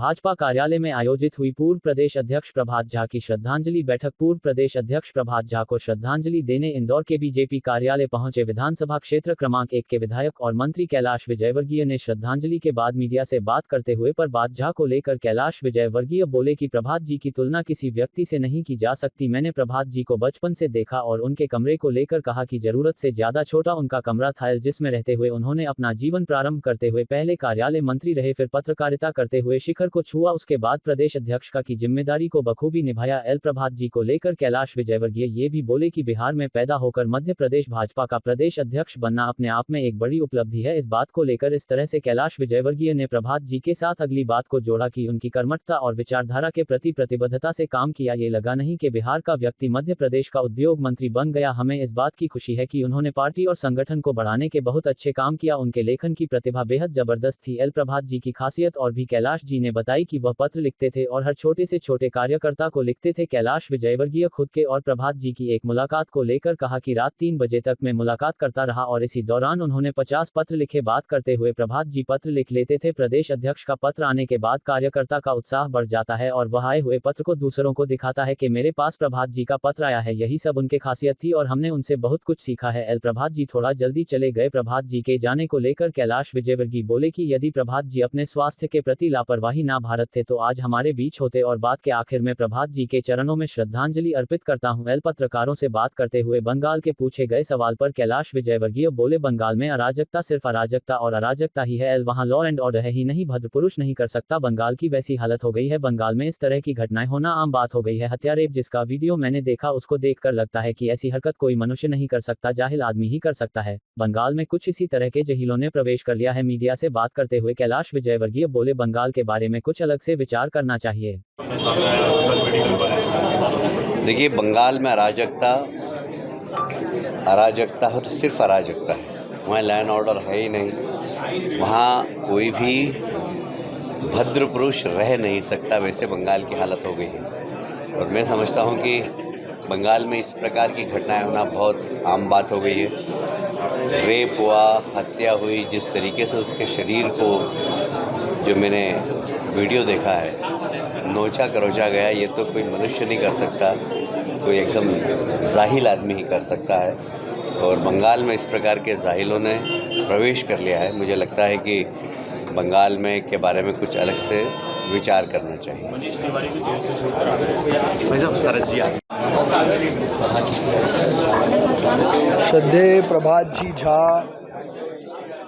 भाजपा कार्यालय में आयोजित हुई पूर्व प्रदेश अध्यक्ष प्रभात झा की श्रद्धांजलि बैठक। पूर्व प्रदेश अध्यक्ष प्रभात झा को श्रद्धांजलि देने इंदौर के बीजेपी कार्यालय पहुंचे विधानसभा क्षेत्र क्रमांक 1 के विधायक और मंत्री कैलाश विजयवर्गीय ने श्रद्धांजलि के बाद मीडिया से बात करते हुए प्रभात झा को लेकर कैलाश विजयवर्गीय बोले कि प्रभात जी की तुलना किसी व्यक्ति से नहीं की जा सकती। मैंने प्रभात जी को बचपन से देखा और उनके कमरे को लेकर कहा कि जरूरत से ज्यादा छोटा उनका कमरा था, जिसमें रहते हुए उन्होंने अपना जीवन प्रारंभ करते हुए पहले कार्यालय मंत्री रहे, फिर पत्रकारिता करते हुए शिखर को छुआ, उसके बाद प्रदेश अध्यक्ष का की जिम्मेदारी को बखूबी निभाया। प्रभात जी को लेकर कैलाश विजयवर्गीय ये भी बोले कि बिहार में पैदा होकर मध्य प्रदेश भाजपा का प्रदेश अध्यक्ष बनना अपने आप में एक बड़ी उपलब्धि है। इस बात को लेकर इस तरह से कैलाश विजयवर्गीय ने प्रभात जी के साथ अगली बात को जोड़ा कि उनकी कर्मठता और विचारधारा के प्रति प्रतिबद्धता से काम किया। ये लगा नहीं कि बिहार का व्यक्ति मध्य प्रदेश का उद्योग मंत्री बन गया। हमें इस बात की खुशी है कि उन्होंने पार्टी और संगठन को बढ़ाने के बहुत अच्छे काम किया। उनके लेखन की प्रतिभा बेहद जबरदस्त थी। प्रभात जी की खासियत और भी कैलाश जी ने बताई कि वह पत्र लिखते थे और हर छोटे से छोटे कार्यकर्ता को लिखते थे। कैलाश विजयवर्गीय खुद के और प्रभात जी की एक मुलाकात को लेकर कहा कि रात 3 बजे तक मैं मुलाकात करता रहा और इसी दौरान उन्होंने 50 पत्र लिखे। बात करते हुए प्रभात जी पत्र लिख लेते थे। प्रदेश अध्यक्ष का पत्र आने के बाद कार्यकर्ता का उत्साह बढ़ जाता है और वह आए हुए पत्र को दूसरों को दिखाता है कि मेरे पास प्रभात जी का पत्र आया है। यही सब उनके खासियत थी और हमने उनसे बहुत कुछ सीखा है। प्रभात जी थोड़ा जल्दी चले गए। प्रभात जी के जाने को लेकर कैलाश विजयवर्गीय बोले कि यदि प्रभात जी अपने स्वास्थ्य के प्रति लापरवाही ना भारत थे तो आज हमारे बीच होते। और बात के आखिर में प्रभात जी के चरणों में श्रद्धांजलि अर्पित करता हूं। पत्रकारों से बात करते हुए बंगाल के पूछे गए सवाल पर कैलाश विजयवर्गीय बोले, बंगाल में अराजकता सिर्फ अराजकता और अराजकता ही है। वहां लॉ एंड ऑर्डर है ही नहीं, भद्रपुरुष नहीं कर सकता। बंगाल की वैसी हालत हो गई है। बंगाल में इस तरह की घटनाएं होना आम बात हो गई है। हत्या रेप जिसका वीडियो मैंने देखा उसको देखकर लगता है कि ऐसी हरकत कोई मनुष्य नहीं कर सकता, जाहिल आदमी ही कर सकता है। बंगाल में कुछ इसी तरह के जहीलों ने प्रवेश कर लिया है। मीडिया से बात करते हुए कैलाश विजयवर्गीय बोले, बंगाल के बारे में कुछ अलग से विचार करना चाहिए। देखिए, बंगाल में अराजकता अराजकता और सिर्फ अराजकता है। वहाँ लॉ एंड ऑर्डर है ही नहीं। वहाँ कोई भी भद्र पुरुष रह नहीं सकता। वैसे बंगाल की हालत हो गई है और मैं समझता हूँ कि बंगाल में इस प्रकार की घटनाएं होना बहुत आम बात हो गई है। रेप हुआ, हत्या हुई, जिस तरीके से उसके शरीर को जो मैंने वीडियो देखा है, नोचा करोचा गया, ये तो कोई मनुष्य नहीं कर सकता, कोई एकदम जाहिल आदमी ही कर सकता है। और बंगाल में इस प्रकार के जाहिलों ने प्रवेश कर लिया है। मुझे लगता है कि बंगाल में के बारे में कुछ अलग से विचार करना चाहिए। मनीष तिवारी की जेल से छूट करा शरद जी श्रद्धेय प्रभात जी झा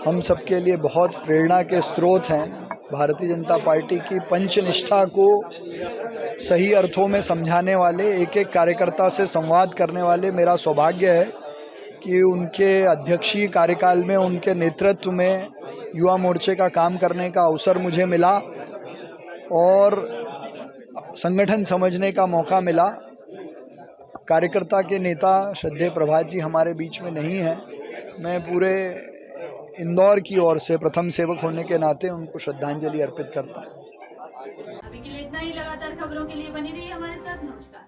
हम सबके लिए बहुत प्रेरणा के स्रोत हैं। भारतीय जनता पार्टी की पंचनिष्ठा को सही अर्थों में समझाने वाले, एक एक कार्यकर्ता से संवाद करने वाले। मेरा सौभाग्य है कि उनके अध्यक्षीय कार्यकाल में, उनके नेतृत्व में युवा मोर्चे का काम करने का अवसर मुझे मिला और संगठन समझने का मौका मिला। कार्यकर्ता के नेता श्रद्धेय प्रभात जी हमारे बीच में नहीं हैं। मैं पूरे इंदौर की ओर से प्रथम सेवक होने के नाते उनको श्रद्धांजलि अर्पित करता हूँ। अभी के लिए इतना ही। लगातार खबरों के लिए बनी रहिए हमारे साथ। नमस्कार।